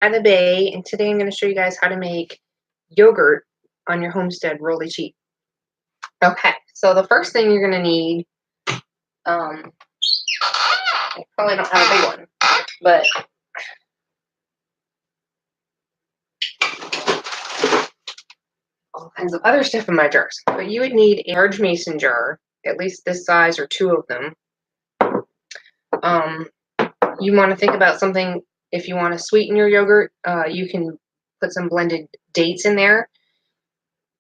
By the Bay, and today I'm going to show you guys how to make yogurt on your Homestead really cheap. Okay, so the first thing you're going to need, I probably don't have a big one, but all kinds of other stuff in my jars. But you would need a large mason jar, at least this size or two of them. You want to think about something. If you want to sweeten your yogurt, you can put some blended dates in there,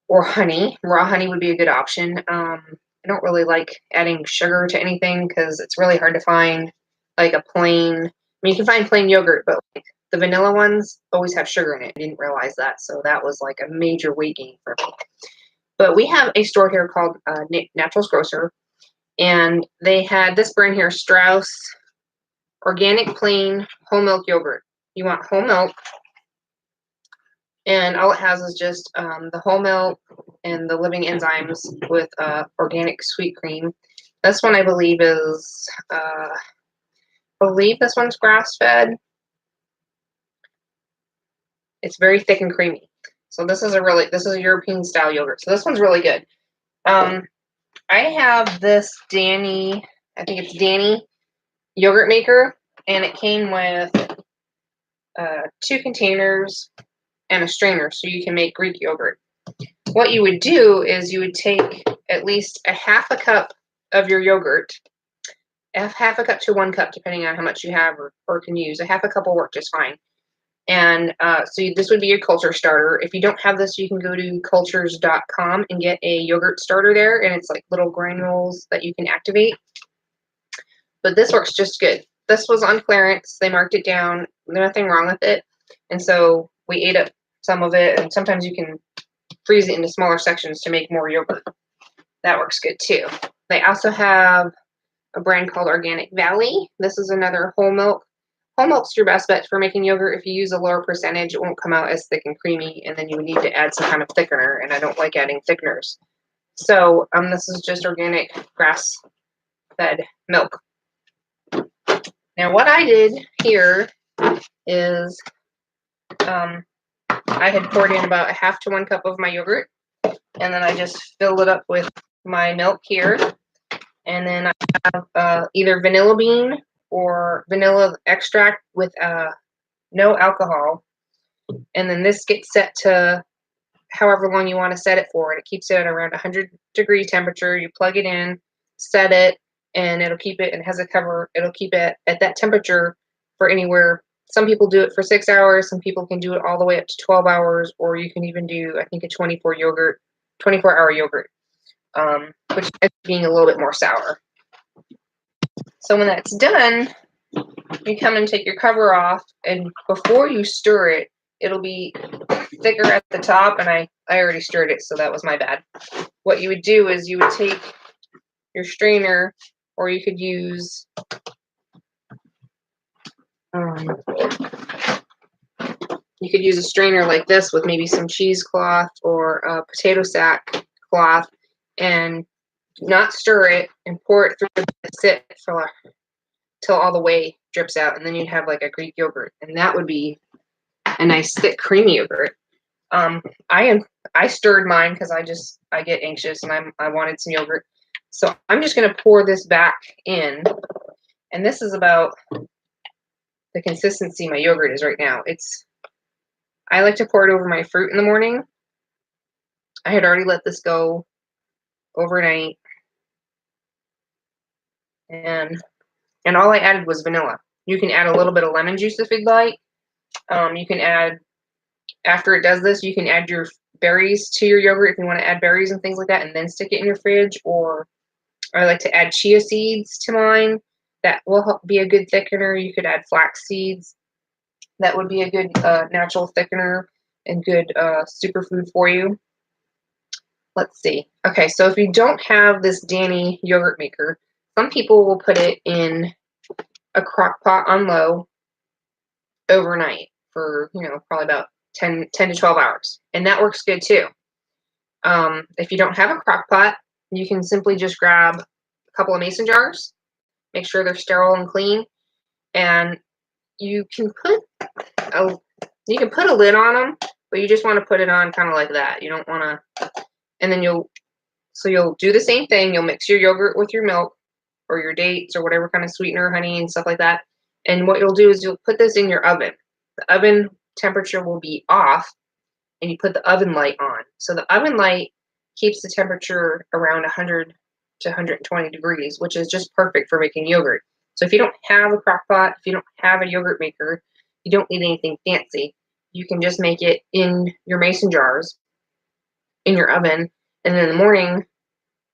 or honey. Raw honey would be a good option. I don't really like adding sugar to anything because it's really hard to find like a plain. I mean, you can find plain yogurt, but like the vanilla ones always have sugar in it. I didn't realize that, so that was like a major weight gain for me. But we have a store here called Naturals Grocer, and they had this brand here, Strauss Organic Plain Whole Milk Yogurt. You want whole milk, and all it has is just the whole milk and the living enzymes with organic sweet cream. This one I believe is, this one's grass fed. It's very thick and creamy. So this is a European style yogurt. So this one's really good. I have this Dani, I think it's Dani yogurt maker, and it came with 2 containers and a strainer, so you can make Greek yogurt. What you would do is you would take at least a half a cup of your yogurt, half a cup to 1 cup, depending on how much you have or can use. A half a cup will work just fine. And this would be your culture starter. If you don't have this, you can go to cultures.com and get a yogurt starter there, and it's like little granules that you can activate. But this works just good. This was on clearance. They marked it down. Nothing wrong with it. And so we ate up some of it, and sometimes you can freeze it into smaller sections to make more yogurt. That works good too. They also have a brand called Organic Valley. This is another whole milk. Whole milk's your best bet for making yogurt. If you use a lower percentage, it won't come out as thick and creamy, and then you would need to add some kind of thickener, and I don't like adding thickeners. So this is just organic grass-fed milk. Now what I did here is I had poured in about a half to 1 cup of my yogurt, and then I just filled it up with my milk here, and then I have either vanilla bean or vanilla extract with no alcohol, and then this gets set to however long you want to set it for, and it keeps it at around 100-degree temperature. You plug it in, set it, and it'll keep it, and has a cover. It'll keep it at that temperature for anywhere. Some people do it for 6 hours. Some people can do it all the way up to 12 hours, or you can even do, I think, a 24-hour yogurt, which ends up being a little bit more sour. So when that's done, you come and take your cover off, and before you stir it, it'll be thicker at the top, and I already stirred it, so that was my bad. What you would do is you would take your strainer, or you could use a strainer like this with maybe some cheesecloth or a potato sack cloth, and not stir it, and pour it through and sit for till all the whey drips out, and then you'd have like a Greek yogurt, and that would be a nice thick creamy yogurt. I stirred mine because I get anxious and I wanted some yogurt, so I'm just gonna pour this back in, and this is about the consistency my yogurt is right now. I like to pour it over my fruit in the morning. I had already let this go overnight, and all I added was vanilla. You can add a little bit of lemon juice if you'd like. You can add, after it does this, you can add your berries to your yogurt if you want to add berries and things like that, and then stick it in your fridge. Or I like to add chia seeds to mine. That will be a good thickener. You could add flax seeds. That would be a good natural thickener and good superfood for you. Let's see. Okay, so if you don't have this Dani yogurt maker, some people will put it in a crock pot on low overnight for, probably about 10 to 12 hours. And that works good too. If you don't have a crock pot, you can simply just grab a couple of mason jars, make sure they're sterile and clean, and you can put You can put a lid on them, but you just want to put it on kind of like that. You don't want to, and then you'll do the same thing. You'll mix your yogurt with your milk or your dates or whatever kind of sweetener, honey and stuff like that. And what you'll do is you'll put this in your oven. The oven temperature will be off, and you put the oven light on. So the oven light keeps the temperature around 100 to 120 degrees, which is just perfect for making yogurt. So if you don't have a crock pot, if you don't have a yogurt maker, you don't need anything fancy. You can just make it in your mason jars in your oven, and then in the morning,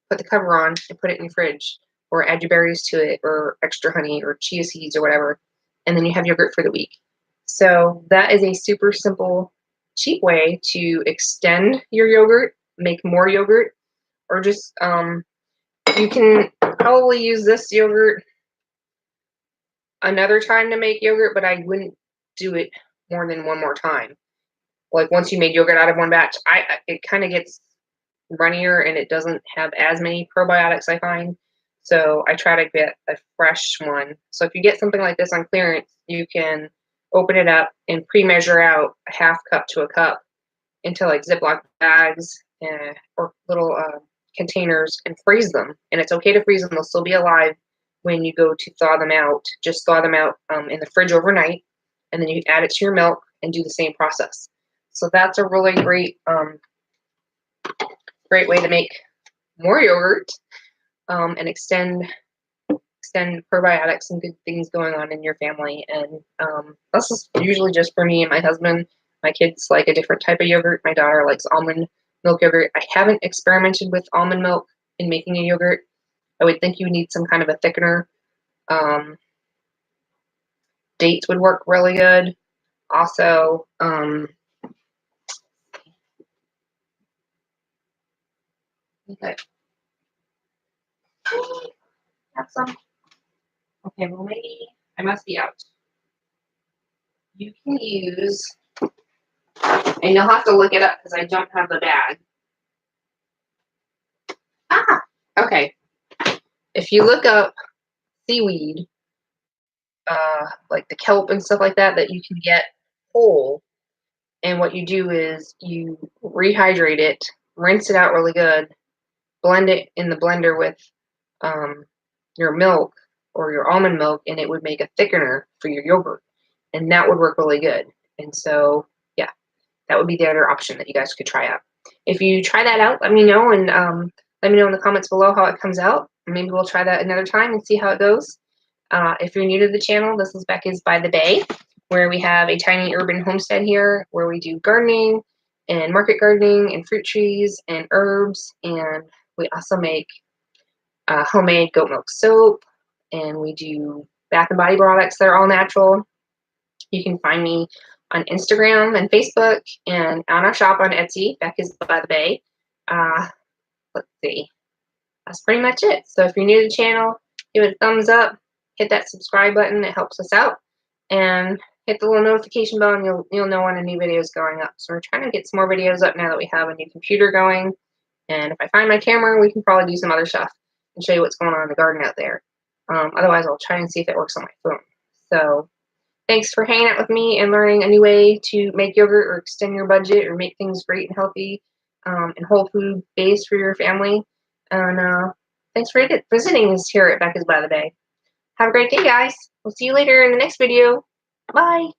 put the cover on and put it in your fridge, or add your berries to it, or extra honey, or chia seeds, or whatever, and then you have yogurt for the week. So that is a super simple, cheap way to extend your yogurt, make more yogurt, or just you can probably use this yogurt another time to make yogurt, but I wouldn't do it more than one more time. Like once you made yogurt out of one batch, it kind of gets runnier and it doesn't have as many probiotics, I find. So I try to get a fresh one. So if you get something like this on clearance, you can open it up and pre-measure out a half cup to a cup into like Ziploc bags or little containers and freeze them. And it's okay to freeze them. They'll still be alive when you go to thaw them out. Just thaw them out in the fridge overnight, and then you add it to your milk and do the same process. So that's a really great way to make more yogurt and extend probiotics and good things going on in your family. And this is usually just for me and my husband. My kids like a different type of yogurt. My daughter likes almond milk yogurt. I haven't experimented with almond milk in making a yogurt. I would think you need some kind of a thickener. Dates would work really good. Also, okay. Have some. Okay, well maybe I must be out. You can use, and you'll have to look it up because I don't have the bag. Okay. If you look up seaweed, like the kelp and stuff like that you can get whole, and what you do is you rehydrate it, rinse it out really good, blend it in the blender with your milk or your almond milk, and it would make a thickener for your yogurt, and that would work really good. And so, yeah, that would be the other option that you guys could try out. If you try that out, let me know, and let me know in the comments below how it comes out. Maybe we'll try that another time and see how it goes. If you're new to the channel, this is Beccas By The Bay, where we have a tiny urban homestead here where we do gardening and market gardening and fruit trees and herbs, and we also make homemade goat milk soap, and we do bath and body products that are all natural. You can find me on Instagram and Facebook and on our shop on Etsy, Beccas By The Bay. Let's see. That's pretty much it. So if you're new to the channel, give it a thumbs up, hit that subscribe button. It helps us out. And hit the little notification bell, and you'll know when a new video is going up. So we're trying to get some more videos up now that we have a new computer going. And if I find my camera, we can probably do some other stuff and show you what's going on in the garden out there. Otherwise, I'll try and see if it works on my phone. So thanks for hanging out with me and learning a new way to make yogurt or extend your budget or make things great and healthy and whole food based for your family. And thanks for visiting us here at Beccas By The Bay. Have a great day, guys. We'll see you later in the next video. Bye.